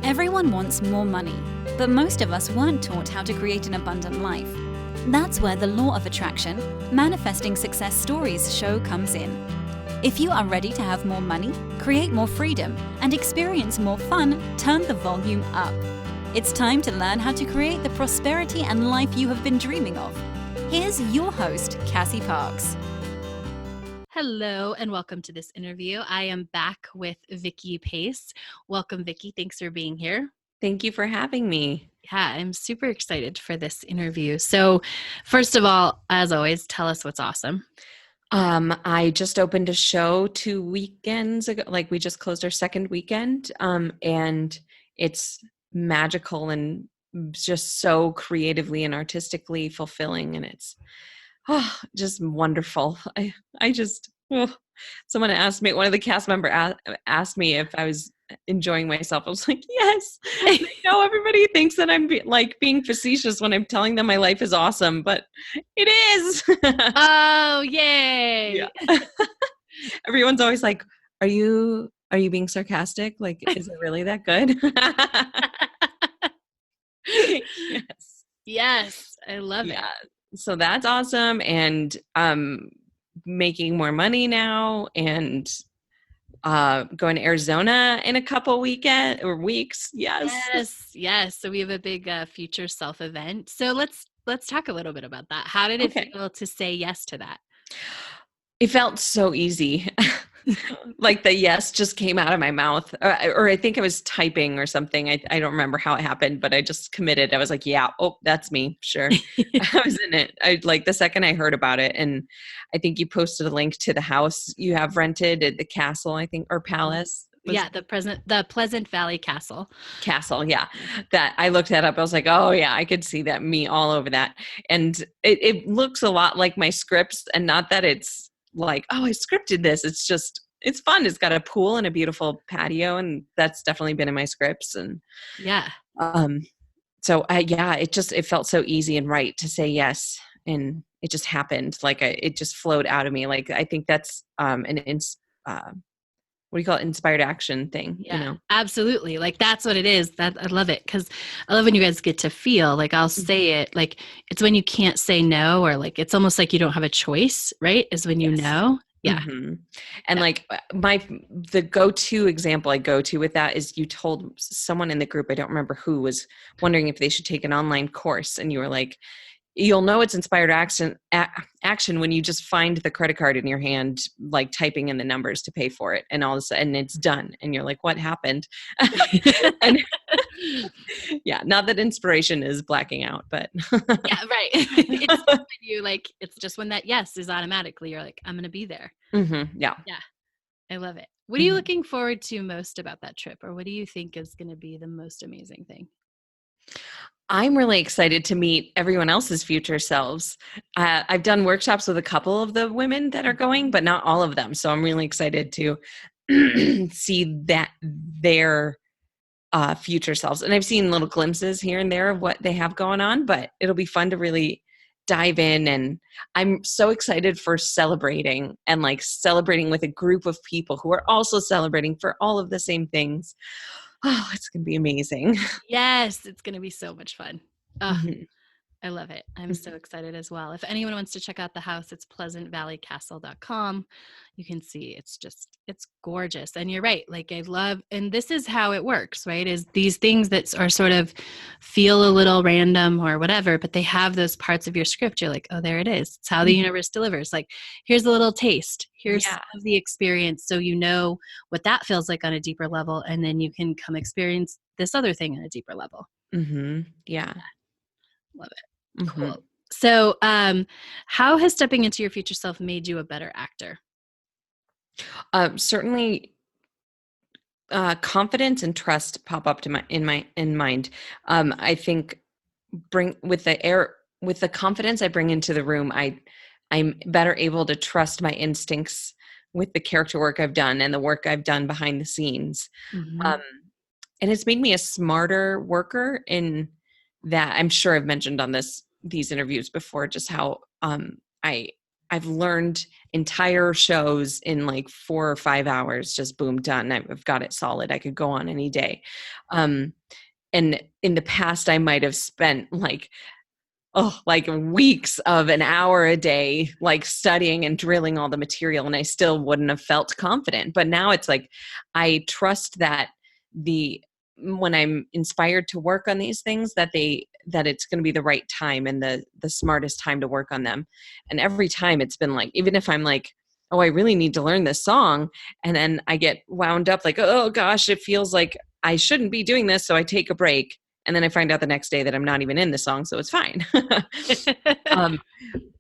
Everyone wants more money, but most of us weren't taught how to create an abundant life. That's where the law of attraction, manifesting success stories show comes in. If you are ready to have more money, create more freedom, and experience more fun, turn the volume up. It's time to learn how to create the prosperity and life you have been dreaming of. Here's your host, Cassie Parks. Hello and welcome to this interview. I am back with Vicki Pace. Welcome, Vicki. Thanks for being here. Thank you for having me. Yeah, I'm super excited for this interview. So, first of all, as always, tell us what's awesome. I just opened a show 2 weekends ago. Like we just closed our second weekend, and it's magical and just so creatively and artistically fulfilling, and it's just wonderful. Someone asked me, one of the cast member asked me if I was enjoying myself. I was like, yes. I know everybody thinks that I'm being facetious when I'm telling them my life is awesome, but it is. Oh, yay. Yeah. Everyone's always like, are you being sarcastic? Like, is it really that good? Yes. Yes, I love it. So that's awesome. And making more money now and going to Arizona in a couple weeks. Yes. So we have a big future self event. So let's talk a little bit about that. How did it feel to say yes to that? It felt so easy. Like the yes just came out of my mouth, or I think I was typing or something. I don't remember how it happened, but I just committed. I was like, yeah, that's me. Sure. I was in it. I like the second I heard about it. And I think you posted a link to the house you have rented at the castle, I think, or palace. The Pleasant Valley Castle. Yeah. That I looked that up. I was like, oh yeah, I could see that, me all over that. And it looks a lot like my scripts, and not that it's like, oh, I scripted this. It's just, it's fun. It's got a pool and a beautiful patio, and that's definitely been in my scripts. And so it felt so easy and right to say yes, and it just happened. Like it just flowed out of me. Like I think that's what do you call it? Inspired action thing. Yeah, you know? Absolutely. Like that's what it is. That I love it. Cause I love when you guys get to feel like, I'll say it, like it's when you can't say no, or like, it's almost like you don't have a choice, right? Is when you know. Yeah. Mm-hmm. And like the go-to example I go to with that is, you told someone in the group, I don't remember who, was wondering if they should take an online course. And you were like, you'll know it's inspired action when you just find the credit card in your hand, like typing in the numbers to pay for it, and all of a sudden it's done. And you're like, what happened? And, yeah, not that inspiration is blacking out, but yeah, right. It's when it's just when that yes is automatically, you're like, I'm going to be there. Mm-hmm. Yeah. I love it. What are you looking forward to most about that trip? Or what do you think is going to be the most amazing thing? I'm really excited to meet everyone else's future selves. I've done workshops with a couple of the women that are going, but not all of them. So I'm really excited to see that their future selves. And I've seen little glimpses here and there of what they have going on, but it'll be fun to really dive in. And I'm so excited for celebrating with a group of people who are also celebrating for all of the same things. Oh, it's going to be amazing. Yes, it's going to be so much fun. Mm-hmm. I love it. I'm so excited as well. If anyone wants to check out the house, it's pleasantvalleycastle.com. You can see it's gorgeous. And you're right. Like I love, and this is how it works, right? Is these things that are sort of feel a little random or whatever, but they have those parts of your script. You're like, oh, there it is. It's how the universe delivers. Like, here's a little taste. Here's some of the experience. So you know what that feels like on a deeper level. And then you can come experience this other thing on a deeper level. Mm-hmm. Yeah. Love it. Mm-hmm. Cool. So, how has stepping into your future self made you a better actor? Certainly, confidence and trust pop up in mind. I think with the confidence I bring into the room, I'm better able to trust my instincts with the character work I've done and the work I've done behind the scenes. Mm-hmm. And it's made me a smarter worker in that. I'm sure I've mentioned on these interviews before, just how I I've learned entire shows in like 4 or 5 hours, just boom, done. I've got it solid. I could go on any day. And in the past, I might have spent like weeks of an hour a day, like studying and drilling all the material, and I still wouldn't have felt confident. But now it's like, I trust that when I'm inspired to work on these things, that it's going to be the right time and the smartest time to work on them. And every time it's been like, even if I'm like, oh, I really need to learn this song, and then I get wound up like, oh gosh, it feels like I shouldn't be doing this, so I take a break. And then I find out the next day that I'm not even in the song, so it's fine.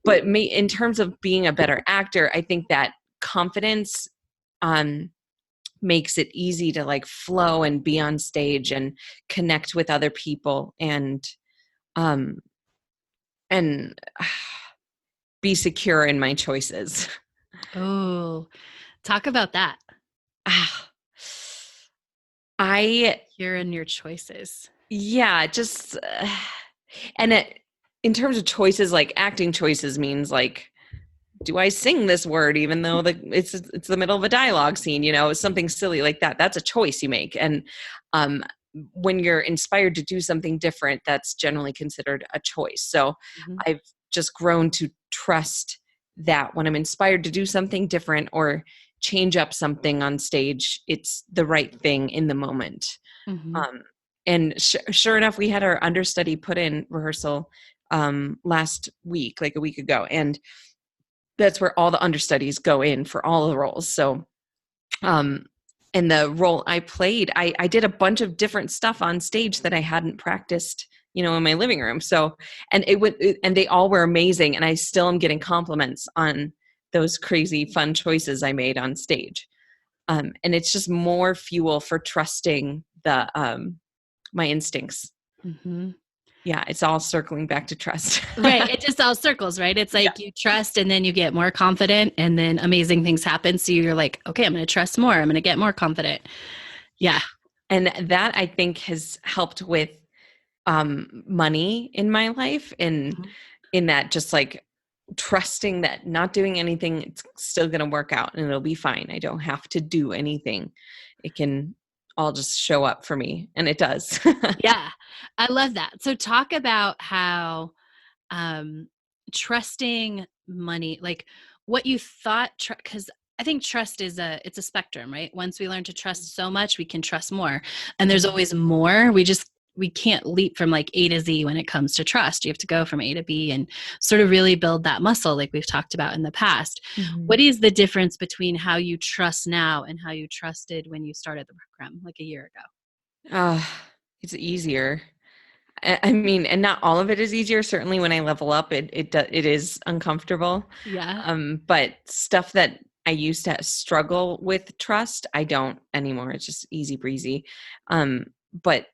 But in terms of being a better actor, I think that confidence makes it easy to like flow and be on stage and connect with other people and be secure in my choices. Oh, talk about that. You're in your choices. Yeah, just and in terms of choices, like acting choices means like, do I sing this word even though it's the middle of a dialogue scene, something silly like that. That's a choice you make. And when you're inspired to do something different, that's generally considered a choice. So I've just grown to trust that when I'm inspired to do something different or change up something on stage, it's the right thing in the moment. And sure enough, we had our understudy put in rehearsal last week, like a week ago. And that's where all the understudies go in for all the roles. So, and the role I played, I did a bunch of different stuff on stage that I hadn't practiced, in my living room. So, and and they all were amazing. And I still am getting compliments on those crazy fun choices I made on stage. And it's just more fuel for trusting my instincts. Yeah, it's all circling back to trust. Right. It just all circles, right? It's like you trust and then you get more confident and then amazing things happen. So you're like, okay, I'm going to trust more. I'm going to get more confident. Yeah. And that I think has helped with money in my life in that just like trusting that not doing anything, it's still going to work out and it'll be fine. I don't have to do anything. It can all just show up for me, and it does. Yeah, I love that. So talk about how trusting money, like what you thought, because I think trust it's a spectrum, right? Once we learn to trust so much, we can trust more, and there's always more. We can't leap from like A to Z when it comes to trust. You have to go from A to B and sort of really build that muscle like we've talked about in the past. What is the difference between how you trust now and how you trusted when you started the program like a year ago? It's easier. I mean, and not all of it is easier. Certainly when I level up, it is uncomfortable. Yeah. But stuff that I used to struggle with trust, I don't anymore. It's just easy breezy. But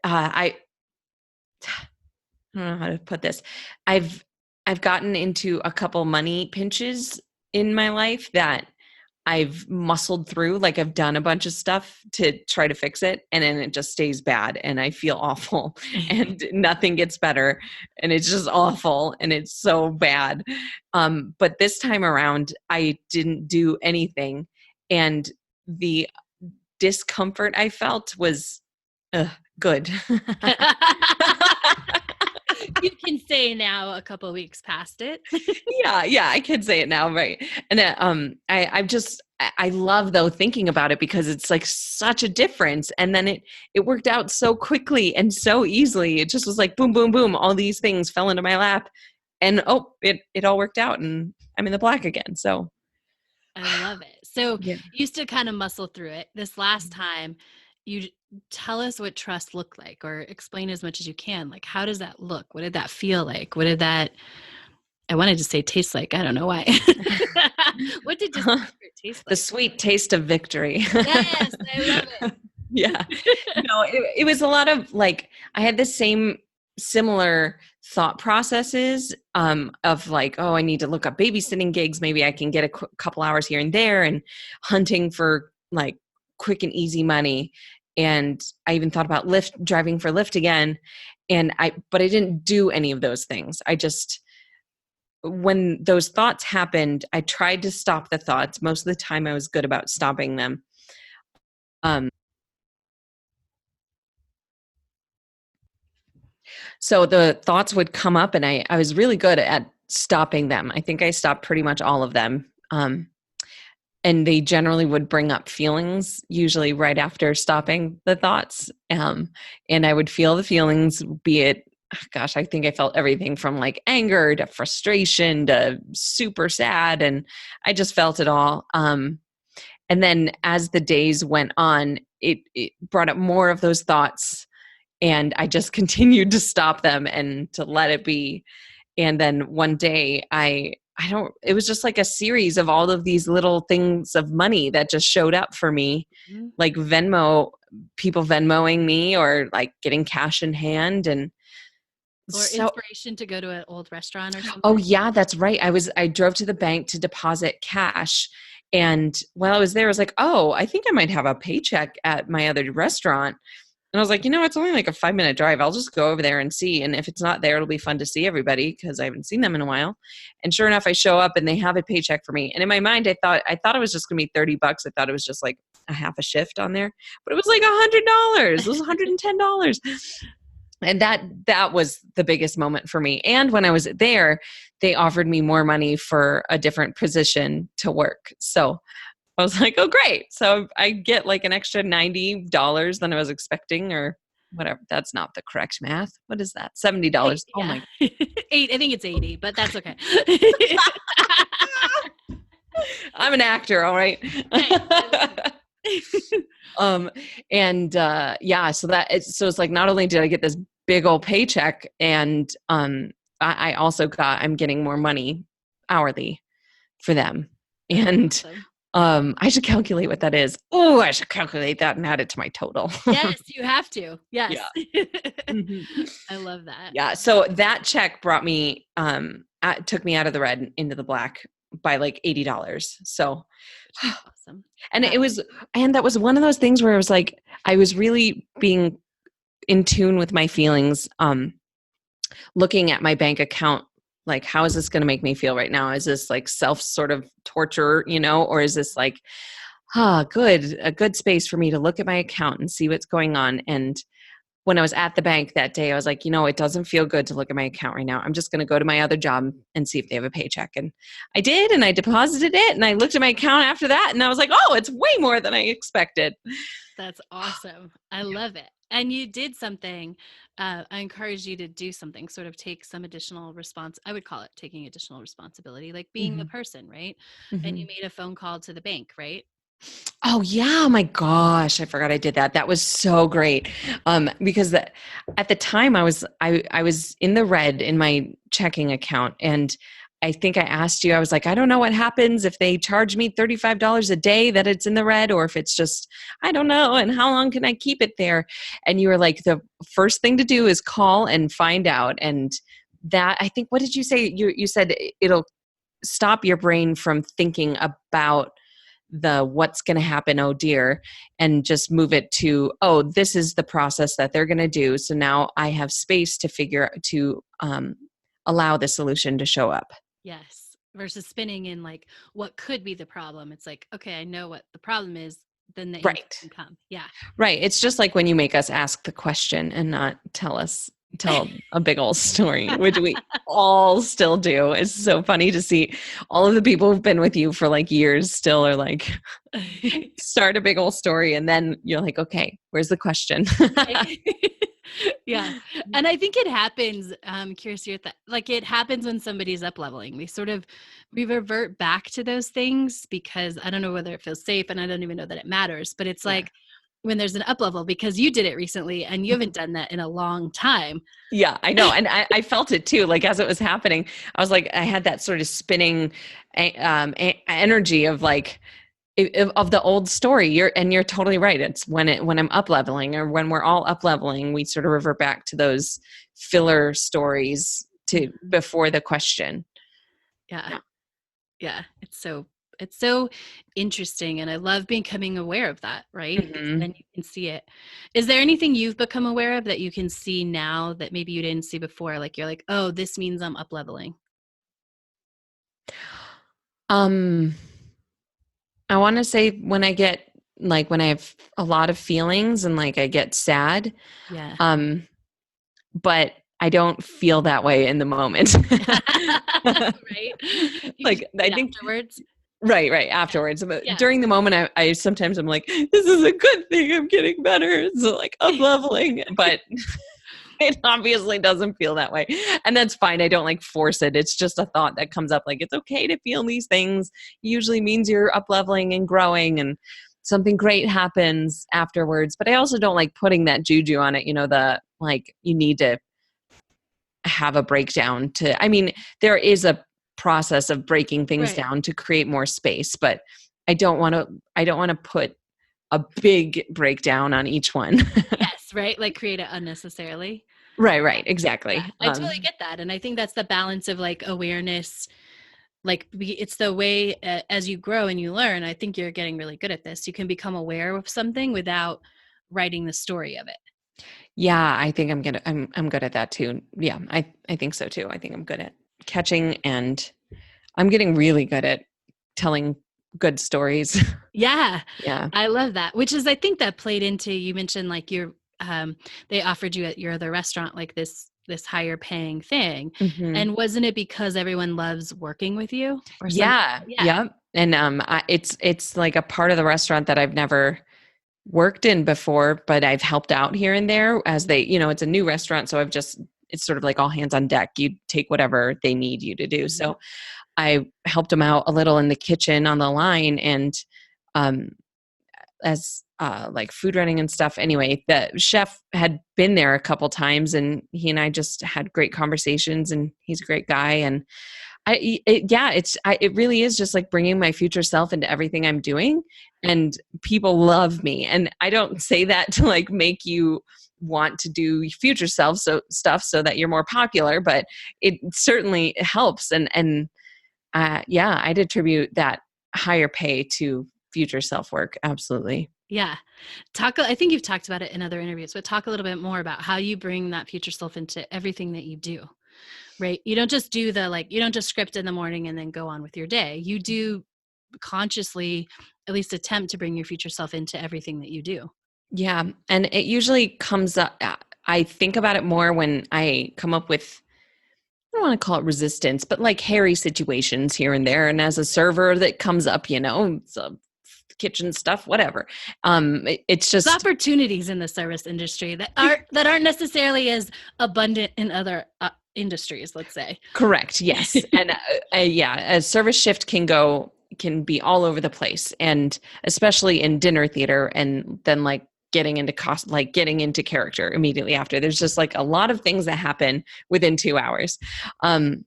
I don't know how to put this. I've gotten into a couple money pinches in my life that I've muscled through. Like I've done a bunch of stuff to try to fix it, and then it just stays bad and I feel awful and nothing gets better and it's just awful and it's so bad. But this time around, I didn't do anything, and the discomfort I felt was good. You can say now a couple of weeks past it. Yeah, I can say it now, right? And I love though thinking about it because it's like such a difference, and then it worked out so quickly and so easily. It just was like boom, boom, boom. All these things fell into my lap, and it all worked out, and I'm in the black again. So I love it. So you used to kind of muscle through it. This last time, you tell us what trust looked like, or explain as much as you can. Like, how does that look? What did that feel like? What did that, I wanted to say taste like, I don't know why. What did discomfort taste like? The sweet taste of victory. Yes, I love it. Yeah. No, it was a lot of like, I had the similar thought processes of like, oh, I need to look up babysitting gigs. Maybe I can get a couple hours here and there, and hunting for like quick and easy money. And I even thought about driving for Lyft again. But I didn't do any of those things. I just when those thoughts happened, I tried to stop the thoughts. Most of the time I was good about stopping them. Um, so the thoughts would come up and I was really good at stopping them. I think I stopped pretty much all of them. And they generally would bring up feelings, usually right after stopping the thoughts. And I would feel the feelings, be it, gosh, I think I felt everything from like anger to frustration to super sad. And I just felt it all. And then as the days went on, it brought up more of those thoughts. And I just continued to stop them and to let it be. And then one day it was just like a series of all of these little things of money that just showed up for me, like people Venmoing me or like getting cash in hand. And or inspiration to go to an old restaurant or something. Oh yeah, that's right. I drove to the bank to deposit cash. And while I was there, I was like, oh, I think I might have a paycheck at my other restaurant. And I was like, it's only like a 5-minute drive. I'll just go over there and see. And if it's not there, it'll be fun to see everybody because I haven't seen them in a while. And sure enough, I show up and they have a paycheck for me. And in my mind, I thought it was just going to be $30. I thought it was just like a half a shift on there, but it was like $100. It was $110. And that was the biggest moment for me. And when I was there, they offered me more money for a different position to work. So I was like, oh, great. So I get like an extra $90 than I was expecting or whatever. That's not the correct math. What is that? $70. Yeah. Oh my. I think it's 80, but that's okay. I'm an actor. All right. So it's like, not only did I get this big old paycheck and, I'm getting more money hourly for them. And, Awesome. I should calculate what that is. Oh, I should calculate that and add it to my total. Yes, you have to. Yes. Yeah. Mm-hmm. I love that. Yeah. So that check brought me, took me out of the red into the black by like $80. So awesome. And that was one of those things where it was like, I was really being in tune with my feelings, looking at my bank account, like, how is this going to make me feel right now? Is this like self sort of torture, or is this like, a good space for me to look at my account and see what's going on? And when I was at the bank that day, I was like, it doesn't feel good to look at my account right now. I'm just going to go to my other job and see if they have a paycheck. And I did, and I deposited it, and I looked at my account after that, and I was like, oh, it's way more than I expected. That's awesome. I love it. And you did something. I encourage you to do something, sort of take some additional I would call it taking additional responsibility, like being the person, right? Mm-hmm. And you made a phone call to the bank, right? Oh yeah. Oh my gosh. I forgot I did that. That was so great. Because at the time I was in the red in my checking account. And I think I asked you, I was like, I don't know what happens if they charge me $35 a day that it's in the red, or if it's just, I don't know. And how long can I keep it there? And you were like, the first thing to do is call and find out. And that, I think, what did you say? You said it'll stop your brain from thinking about the what's going to happen, oh dear, and just move it to, oh, this is the process that they're going to do. So now I have space to allow the solution to show up. Yes. Versus spinning in like, what could be the problem? It's like, okay, I know what the problem is. Then the answer can come. Yeah. Right. It's just like when you make us ask the question and not tell a big old story, which we all still do. It's so funny to see all of the people who've been with you for like years still are like, start a big old story. And then you're like, okay, where's the question? Yeah. And I think it happens, curious to hear that, like it happens when somebody's up leveling. We revert back to those things because I don't know whether it feels safe, and I don't even know that it matters, but it's like when there's an up level, because you did it recently and you haven't done that in a long time. Yeah, I know. And I felt it too. Like as it was happening, I was like, I had that sort of spinning energy of like, of the old story. You're totally right. It's when I'm up leveling, or when we're all up leveling, we sort of revert back to those filler stories to before the question. Yeah. It's so interesting. And I love becoming aware of that, right? Mm-hmm. Then you can see it. Is there anything you've become aware of that you can see now that maybe you didn't see before? Like you're like, oh, this means I'm up leveling. Um, I want to say when I get when I have a lot of feelings and like I get sad, Yeah. um, but I don't feel that way in the moment. Right? You just Like I wait think afterwards. right afterwards. But Yeah. during the moment, I sometimes I'm like, this is a good thing. I'm getting better. It's like up leveling, but it obviously doesn't feel that way. And that's fine. I don't like force it. It's just a thought that comes up. Like it's okay to feel these things. Usually means you're up leveling and growing and something great happens afterwards. But I also don't like putting that juju on it. The like you need to have a breakdown to, I mean, there is a process of breaking things Right. down to create more space, but I don't want to put a big breakdown on each one. Yes, right? Like create it unnecessarily. Right, Yeah, exactly. I totally get that. And I think that's the balance of like awareness. Like it's the way as you grow and you learn, I think you're getting really good at this. You can become aware of something without writing the story of it. Yeah, I think I'm good at that too. Yeah, I think so too. I think I'm good at catching, and I'm getting really good at telling good stories. Yeah, Yeah. I love that. Which is, I think that played into, you mentioned like they offered you at your other restaurant like this higher paying thing, Mhm. and wasn't it because everyone loves working with you or some? Yeah. Yeah. Yep. And it's like a part of the restaurant that I've never worked in before, but I've helped out here and there as it's a new restaurant, so it's sort of like all hands on deck. You take whatever they need you to do. Mhm. So I helped them out a little in the kitchen on the line, and um as like food running and stuff. Anyway, the chef had been there a couple times, and he and I just had great conversations, and he's a great guy. And it really is just like bringing my future self into everything I'm doing, and people love me. And I don't say that to like make you want to do future self stuff so that you're more popular, but it certainly helps. And yeah, I'd attribute that higher pay to future self work. Absolutely. Yeah. I think you've talked about it in other interviews, but talk a little bit more about how you bring that future self into everything that you do, right? You don't just do you don't just script in the morning and then go on with your day. You do consciously at least attempt to bring your future self into everything that you do. Yeah. And it usually comes up, I think about it more when I come up with, I don't want to call it resistance, but like hairy situations here and there. And as a server that comes up, it's kitchen stuff, whatever. It's There's just opportunities in the service industry that aren't necessarily as abundant in other industries, let's say. correct. Yes. And yeah, a service shift can be all over the place, and especially in dinner theater, and then like getting into character immediately after. There's just like a lot of things that happen within 2 hours. Um,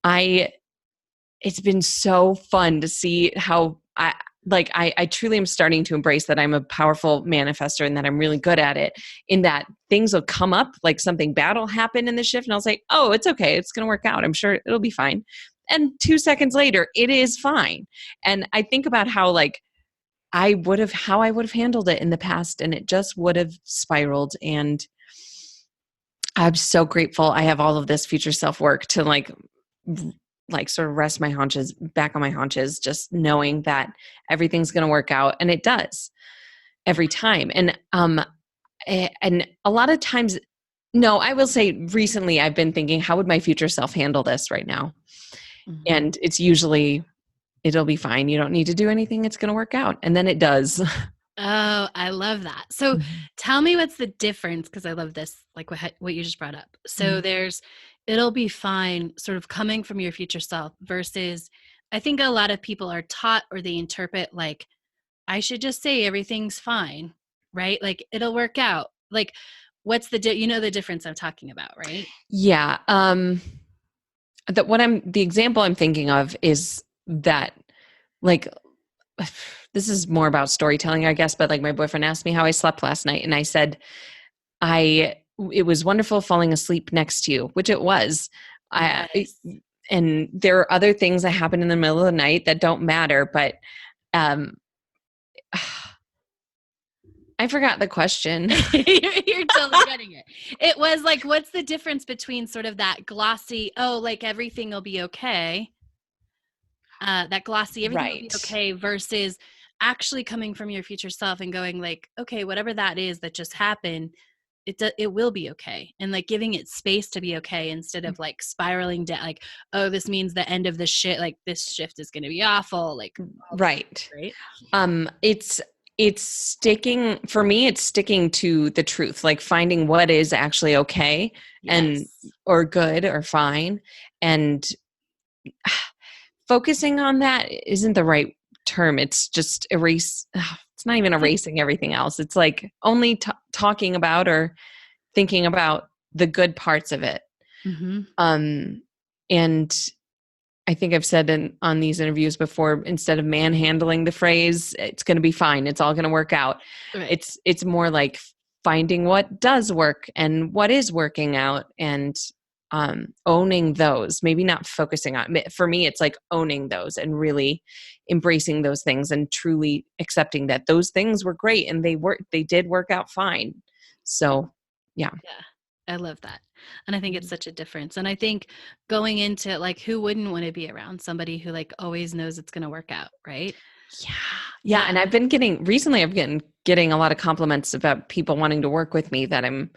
I It's been so fun to see how I truly am starting to embrace that I'm a powerful manifester and that I'm really good at it, in that things will come up, like something bad will happen in the shift, and I'll say, oh, it's okay, it's going to work out, I'm sure it'll be fine. And 2 seconds later it is fine. And I think about how like how I would have handled it in the past, and it just would have spiraled. And I'm so grateful I have all of this future self work to like sort of rest my haunches back on my haunches, just knowing that everything's going to work out, and it does every time. And a lot of times, no, I will say recently I've been thinking, how would my future self handle this right now? Mhm. And it's usually, it'll be fine. You don't need to do anything. It's going to work out. And then it does. Oh, I love that. So tell me what's the difference, because I love this, like what you just brought up. So it'll be fine, sort of coming from your future self versus, I think a lot of people are taught or they interpret like, I should just say everything's fine, right? Like it'll work out. Like what's the difference I'm talking about, right? Yeah. The example I'm thinking of is that, like, this is more about storytelling, I guess, but like my boyfriend asked me how I slept last night, and I said, it was wonderful falling asleep next to you, which it was. Yes. And there are other things that happen in the middle of the night that don't matter, but um, I forgot the question. You're totally getting it. It was like, what's the difference between sort of that glossy, oh, like everything will be okay, that glossy, everything will be Right. okay, versus actually coming from your future self and going like, okay, whatever that is that just happened, it will be okay. And like giving it space to be okay instead of like spiraling down, like, oh, this means the end of this shit. Like this shift is going to be awful. Like, all these Right. things, It's sticking for me, it's sticking to the truth, like finding what is actually okay and yes. or good or fine, and focusing on that isn't the right term. It's just it's not even erasing everything else. It's like only talking about or thinking about the good parts of it. Mm-hmm. And I think I've said on these interviews before, instead of manhandling the phrase, it's going to be fine, it's all going to work out. Right. It's more like finding what does work and what is working out, and owning those, maybe not focusing on, for me, it's like owning those and really embracing those things and truly accepting that those things were great and they did work out fine. So, yeah. Yeah. I love that. And I think it's such a difference. And I think going into it, like, who wouldn't want to be around somebody who like always knows it's going to work out, right? Yeah. Yeah. And I've been recently I've been getting a lot of compliments about people wanting to work with me, that I'm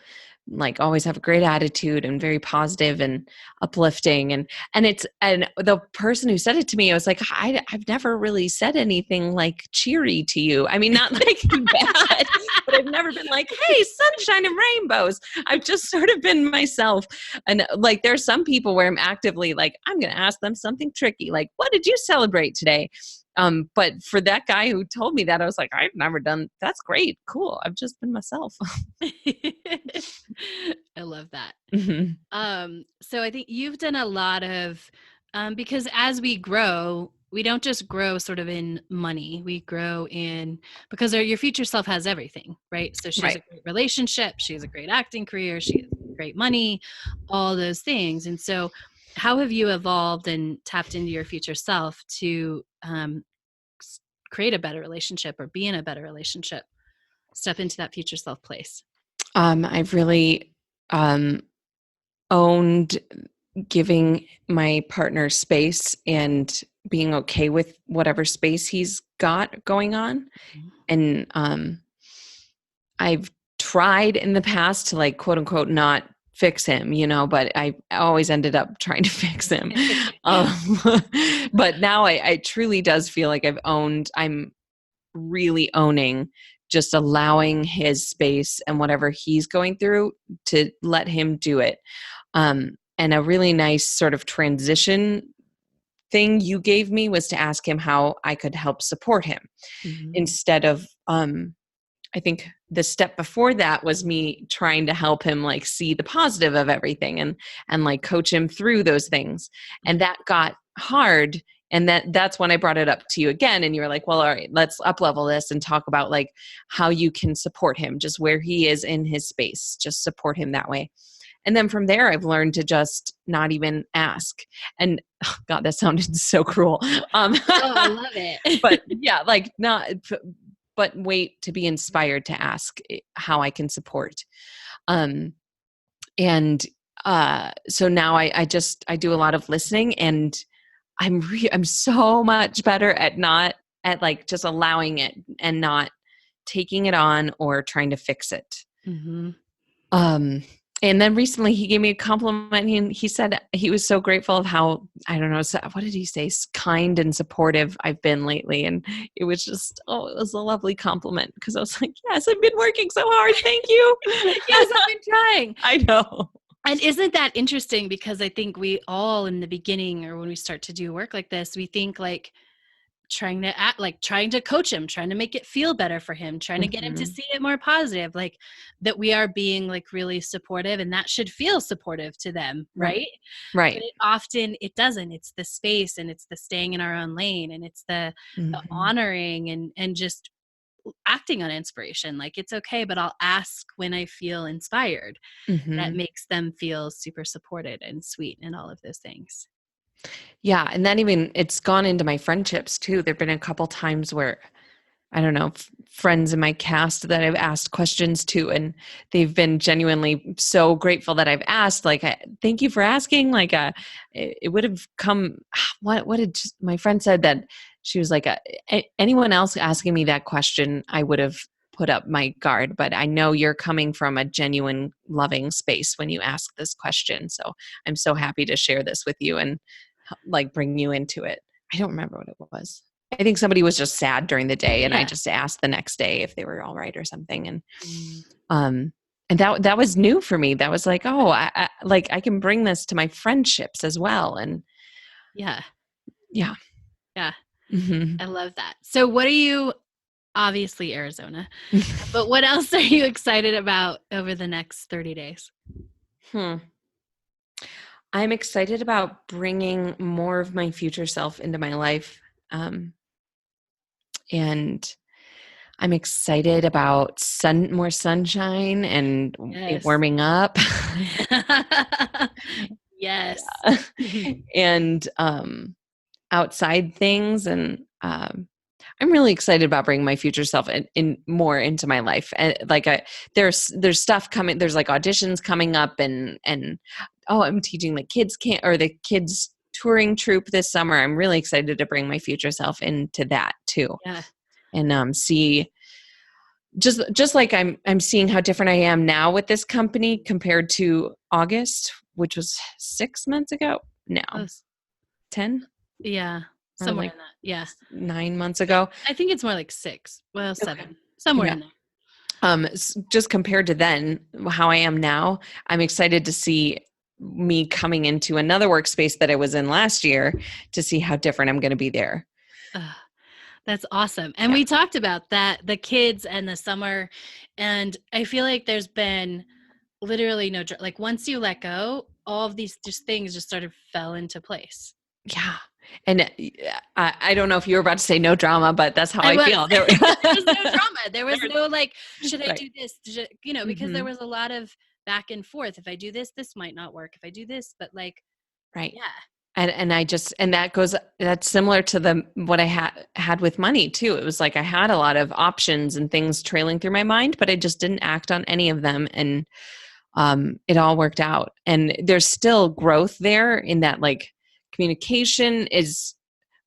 like always have a great attitude and very positive and uplifting. And the person who said it to me, I was like, I've never really said anything like cheery to you. I mean, not like bad, but I've never been like, hey, sunshine and rainbows. I've just sort of been myself. And like, there's some people where I'm actively like, I'm going to ask them something tricky. Like, what did you celebrate today? But for that guy who told me that, I was like, I've never done, that's great. Cool. I've just been myself. I love that. Mhm. So I think you've done a lot of, because as we grow, we don't just grow sort of in money. We grow in, because your future self has everything, right? So she has a Right. great relationship, she has a great acting career, she has great money, all those things. And so how have you evolved and tapped into your future self to create a better relationship or be in a better relationship, step into that future self place? I've really owned giving my partner space and being okay with whatever space he's got going on. And I've tried in the past to like quote unquote not fix him, but I always ended up trying to fix him. Um, but now I truly does feel like I'm really owning, just allowing his space and whatever he's going through to let him do it. And a really nice sort of transition thing you gave me was to ask him how I could help support him instead of, I think the step before that was me trying to help him like see the positive of everything and like coach him through those things. And that got hard. And that's when I brought it up to you again. And you were like, well, all right, let's up level this and talk about like how you can support him just where he is in his space, just support him that way. And then from there, I've learned to just not even ask. And oh God, that sounded so cruel. Oh, I love it. But yeah, like but wait to be inspired to ask how I can support. And so now I do a lot of listening, and I'm so much better at like just allowing it and not taking it on or trying to fix it. Mm-hmm. And then recently he gave me a compliment. He said he was so grateful of how, I don't know, what did he say? Kind and supportive I've been lately. And it was just, it was a lovely compliment, because I was like, yes, I've been working so hard. Thank you. Yes, I've been trying. I know. And isn't that interesting? Because I think we all in the beginning, or when we start to do work like this, we think like trying to coach him, trying to make it feel better for him, trying to get him to see it more positive, like that we are being like really supportive, and that should feel supportive to them, right? Right. But it doesn't. It's the space, and it's the staying in our own lane, and it's the honoring and just acting on inspiration. Like, it's okay, but I'll ask when I feel inspired. That makes them feel super supported and sweet and all of those things. Yeah. And then even it's gone into my friendships too. There've been a couple times where I don't know, friends in my cast that I've asked questions to, and they've been genuinely so grateful that I've asked. Like, thank you for asking. Like, it would have come. What did my friend said that she was like, anyone else asking me that question, I would have put up my guard. But I know you're coming from a genuine, loving space when you ask this question. So I'm so happy to share this with you and like bring you into it. I don't remember what it was. I think somebody was just sad during the day, and I just asked the next day if they were all right or something. And and that was new for me. That was like, oh, I can bring this to my friendships as well. And yeah. Mm-hmm. I love that. So what are you, obviously Arizona, but what else are you excited about over the next 30 days? I'm excited about bringing more of my future self into my life. And I'm excited about more sunshine and it warming up. Yes. And outside things. And I'm really excited about bringing my future self in more into my life. And like there's stuff coming. There's like auditions coming up, and I'm teaching the kids touring troupe this summer. I'm really excited to bring my future self into that too. Yeah. And see, just like I'm seeing how different I am now with this company compared to August, which was 6 months ago. Now, 10. Yeah, somewhere in that. Yeah, 9 months ago. I think it's more like 6. Well, 7, somewhere in there. Just compared to then, how I am now, I'm excited to see me coming into another workspace that I was in last year to see how different I'm going to be there. That's awesome. And we talked about that, the kids and the summer. And I feel like there's been literally no, like once you let go, all of these things just sort of fell into place. Yeah. And I don't know if you were about to say no drama, but that's how I feel. There was no drama. There was no like, should I do this? Because there was a lot of back and forth. If I do this, this might not work. If I do this, but like, right. Yeah. And that's similar to what I had with money too. It was like, I had a lot of options and things trailing through my mind, but I just didn't act on any of them. And, it all worked out. And there's still growth there in that, like, communication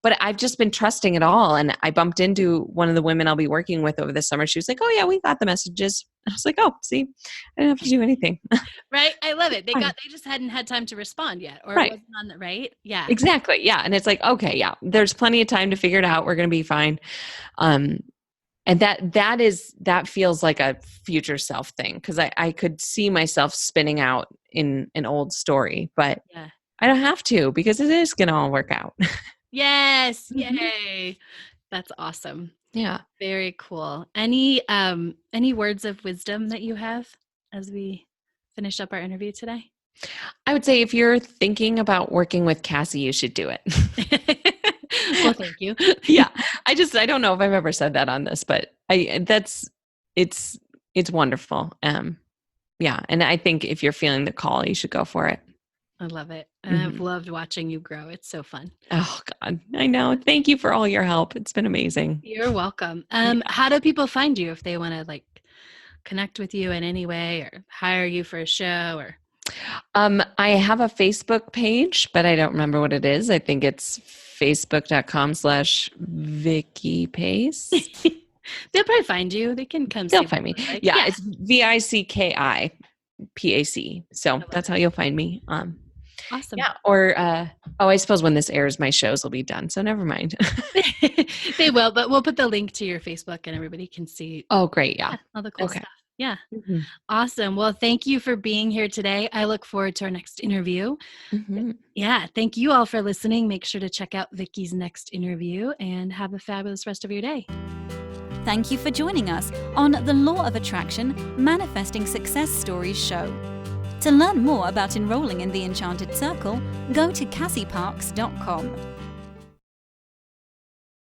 but I've just been trusting it all. And I bumped into one of the women I'll be working with over the summer. She was like, oh yeah, we got the messages. I was like, oh, see, I didn't have to do anything. Right. I love it. They just hadn't had time to respond yet, or it wasn't on the right. Yeah, exactly. Yeah. And it's like, okay, yeah, there's plenty of time to figure it out. We're going to be fine. And that feels like a future self thing. Cause I could see myself spinning out in an old story, but I don't have to, because it is going to all work out. Yes. Yay. That's awesome. Yeah. Very cool. Any words of wisdom that you have as we finish up our interview today? I would say if you're thinking about working with Cassie, you should do it. Well, thank you. Yeah. I don't know if I've ever said that on this, but it's wonderful. Yeah. And I think if you're feeling the call, you should go for it. I love it. And I've loved watching you grow. It's so fun. Oh God, I know. Thank you for all your help. It's been amazing. You're welcome. How do people find you if they want to like connect with you in any way or hire you for a show or? I have a Facebook page, but I don't remember what it is. I think it's facebook.com/Vicki Pace. They'll probably find you. They can come. They'll find me. Like. Yeah, it's VICKI PAC. So that's how you'll find me. Awesome. Yeah. Or, I suppose when this airs, my shows will be done. So never mind. They will, but we'll put the link to your Facebook and everybody can see. Oh, great. Yeah. All the cool stuff. Yeah. Mm-hmm. Awesome. Well, thank you for being here today. I look forward to our next interview. Mm-hmm. Yeah. Thank you all for listening. Make sure to check out Vicki's next interview and have a fabulous rest of your day. Thank you for joining us on the Law of Attraction Manifesting Success Stories show. To learn more about enrolling in the Enchanted Circle, go to cassieparks.com.